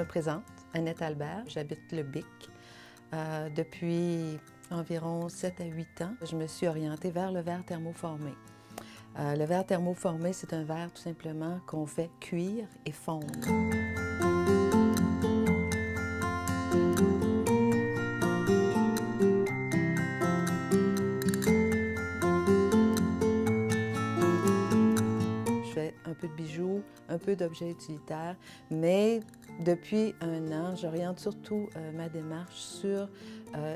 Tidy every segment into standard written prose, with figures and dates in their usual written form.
me présente, Annette Albert, j'habite le Bic. Depuis environ 7 à 8 ans, je me suis orientée vers le verre thermoformé. Le verre thermoformé, c'est un verre tout simplement qu'on fait cuire et fondre. Je fais un peu de bijoux, un peu d'objets utilitaires, mais depuis un an, j'oriente surtout ma démarche sur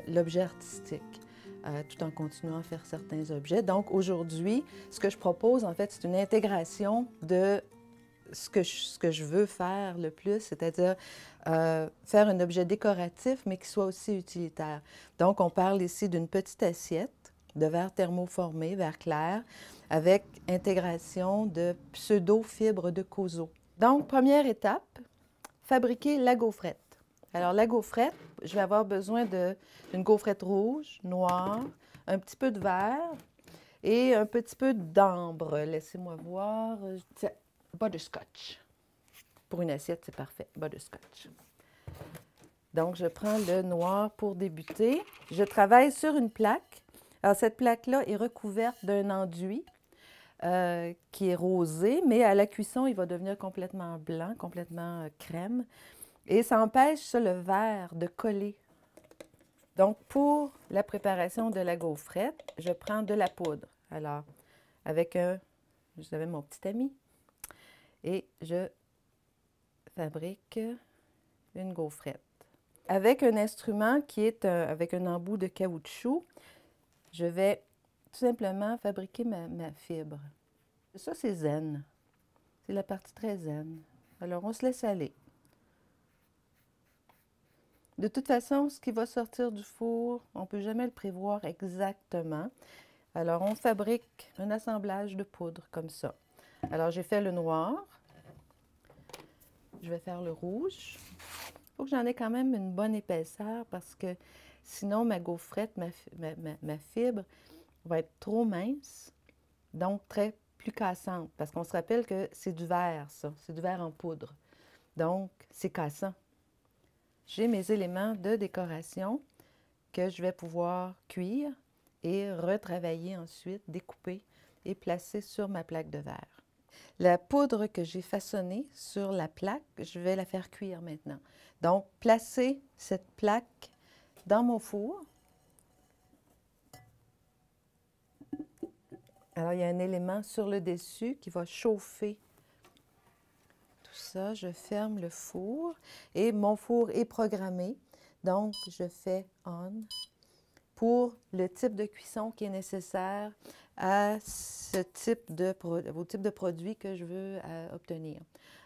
l'objet artistique, tout en continuant à faire certains objets. Donc aujourd'hui, ce que je propose, en fait, c'est une intégration de ce que je veux faire le plus, c'est-à-dire faire un objet décoratif, mais qui soit aussi utilitaire. Donc, on parle ici d'une petite assiette de verre thermoformé, verre clair, avec intégration de pseudo-fibres de Kozo. Donc, première étape, fabriquer la gaufrette. Alors, la gaufrette, je vais avoir besoin d'une gaufrette rouge, noire, un petit peu de verre et un petit peu d'ambre. Laissez-moi voir. Tiens, butterscotch. Pour une assiette, c'est parfait. Butterscotch. Donc, je prends le noir pour débuter. Je travaille sur une plaque. Alors, cette plaque-là est recouverte d'un enduit qui est rosé, mais à la cuisson, il va devenir complètement blanc, complètement crème. Et ça empêche ça, le verre de coller. Donc, pour la préparation de la gaufrette, je prends de la poudre. Alors, vous avez mon petit ami, et je fabrique une gaufrette. Avec un instrument qui est avec un embout de caoutchouc, je vais tout simplement fabriquer ma fibre. Ça, c'est zen. C'est la partie très zen. Alors, on se laisse aller. De toute façon, ce qui va sortir du four, on ne peut jamais le prévoir exactement. Alors, on fabrique un assemblage de poudre comme ça. Alors, j'ai fait le noir. Je vais faire le rouge. Il faut que j'en ai quand même une bonne épaisseur parce que sinon, ma gaufrette, ma fibre va être trop mince, donc plus cassante. Parce qu'on se rappelle que c'est du verre, ça. C'est du verre en poudre. Donc, c'est cassant. J'ai mes éléments de décoration que je vais pouvoir cuire et retravailler ensuite, découper et placer sur ma plaque de verre. La poudre que j'ai façonnée sur la plaque, je vais la faire cuire maintenant. Donc, placer cette plaque dans mon four. Alors, il y a un élément sur le dessus qui va chauffer tout ça. Je ferme le four et mon four est programmé. Donc, je fais on pour le type de cuisson qui est nécessaire à au type de produit que je veux obtenir.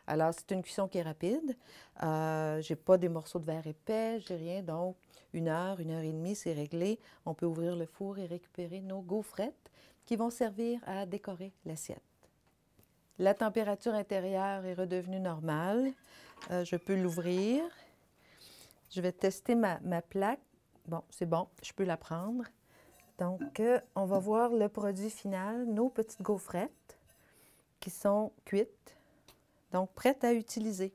Alors, c'est une cuisson qui est rapide. Je n'ai pas des morceaux de verre épais, j'ai rien. Donc, 1 heure, 1 heure et demie, c'est réglé. On peut ouvrir le four et récupérer nos gaufrettes qui vont servir à décorer l'assiette. La température intérieure est redevenue normale. Je peux l'ouvrir. Je vais tester ma plaque. Bon, c'est bon, je peux la prendre. Donc, on va voir le produit final, nos petites gaufrettes qui sont cuites, donc prêtes à utiliser.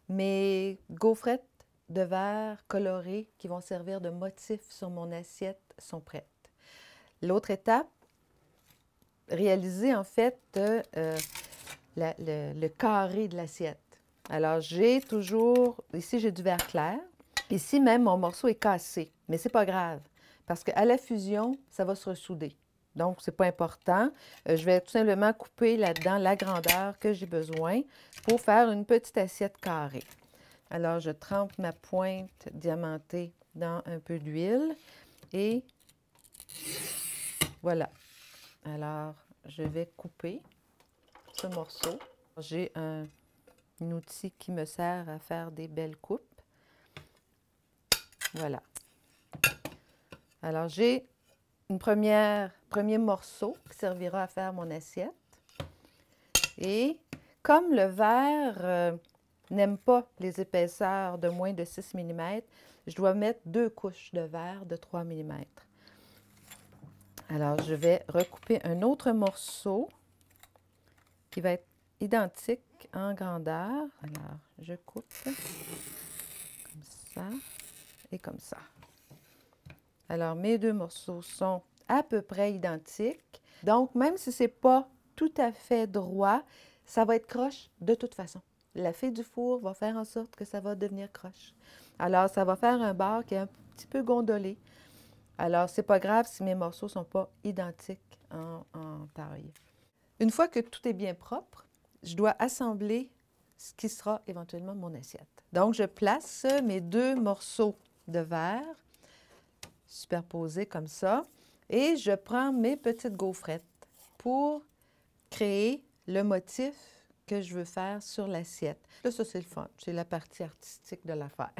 Mes gaufrettes de verre colorées qui vont servir de motif sur mon assiette sont prêtes. L'autre étape, réaliser en fait le carré de l'assiette. Alors, j'ai toujours, ici j'ai du verre clair. Ici même, mon morceau est cassé, mais c'est pas grave, parce qu'à la fusion, ça va se ressouder. Donc, c'est pas important. Je vais tout simplement couper là-dedans la grandeur que j'ai besoin pour faire une petite assiette carrée. Alors, je trempe ma pointe diamantée dans un peu d'huile et voilà. Alors, je vais couper ce morceau. J'ai un outil qui me sert à faire des belles coupes. Voilà. Alors, j'ai un premier morceau qui servira à faire mon assiette. Et comme le verre n'aime pas les épaisseurs de moins de 6 mm, je dois mettre 2 couches de verre de 3 mm. Alors, je vais recouper un autre morceau qui va être identiques en grandeur. Alors, je coupe comme ça et comme ça. Alors, mes deux morceaux sont à peu près identiques. Donc, même si ce n'est pas tout à fait droit, ça va être croche de toute façon. La fée du four va faire en sorte que ça va devenir croche. Alors, ça va faire un bord qui est un petit peu gondolé. Alors, c'est pas grave si mes morceaux ne sont pas identiques en taille. Une fois que tout est bien propre, je dois assembler ce qui sera éventuellement mon assiette. Donc, je place mes deux morceaux de verre superposés comme ça et je prends mes petites gaufrettes pour créer le motif que je veux faire sur l'assiette. Là, ça, c'est le fun. C'est la partie artistique de l'affaire.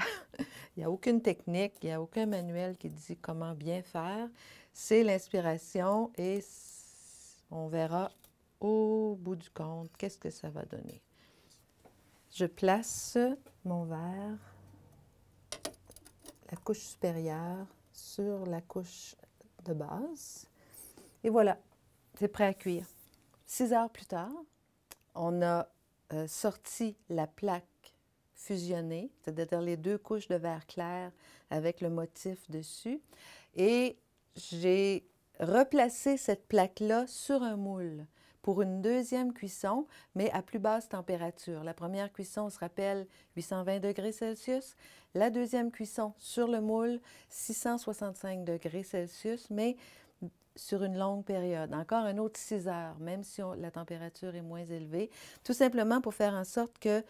Il n'y a aucune technique, il n'y a aucun manuel qui dit comment bien faire. C'est l'inspiration et on verra au bout du compte qu'est-ce que ça va donner. Je place mon verre, la couche supérieure sur la couche de base. Et voilà, c'est prêt à cuire. 6 heures plus tard, on a sorti la plaque fusionnée, c'est-à-dire les deux couches de verre clair avec le motif dessus. Et j'ai replacé cette plaque-là sur un moule pour une deuxième cuisson, mais à plus basse température. La première cuisson, on se rappelle, 820 degrés Celsius. La deuxième cuisson sur le moule, 665 degrés Celsius, mais sur une longue période. Encore un autre 6 heures, même si la température est moins élevée, tout simplement pour faire en sorte que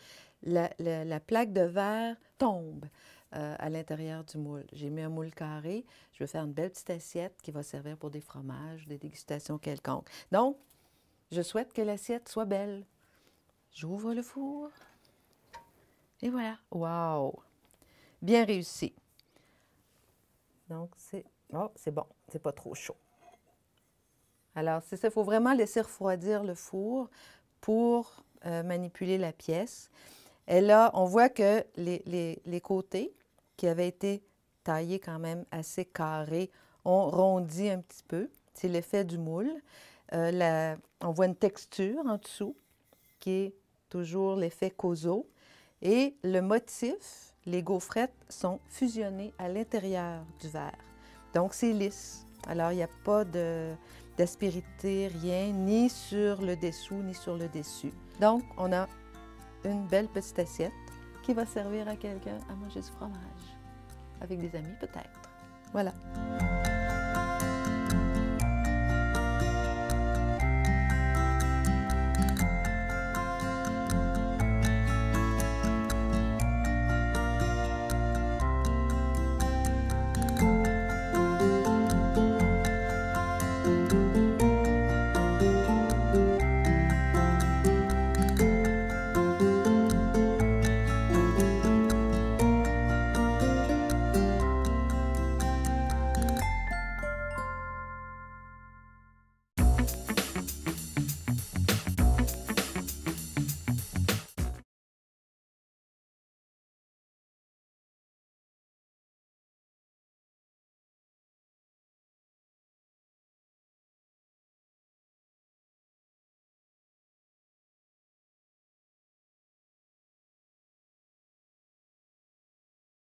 la plaque de verre tombe à l'intérieur du moule. J'ai mis un moule carré. Je vais faire une belle petite assiette qui va servir pour des fromages, des dégustations quelconques. Donc, je souhaite que l'assiette soit belle. J'ouvre le four. Et voilà. Wow! Bien réussi. Donc, c'est bon. C'est pas trop chaud. Alors, c'est ça. Il faut vraiment laisser refroidir le four pour manipuler la pièce. Et là, on voit que les côtés, qui avaient été taillés quand même assez carrés, ont rondi un petit peu. C'est l'effet du moule. On voit une texture en dessous, qui est toujours l'effet Kozo. Et le motif, les gaufrettes, sont fusionnées à l'intérieur du verre. Donc, c'est lisse. Alors, il n'y a pas d'aspérité, rien, ni sur le dessous, ni sur le dessus. Donc, on a une belle petite assiette qui va servir à quelqu'un à manger du fromage. Avec des amis, peut-être. Voilà.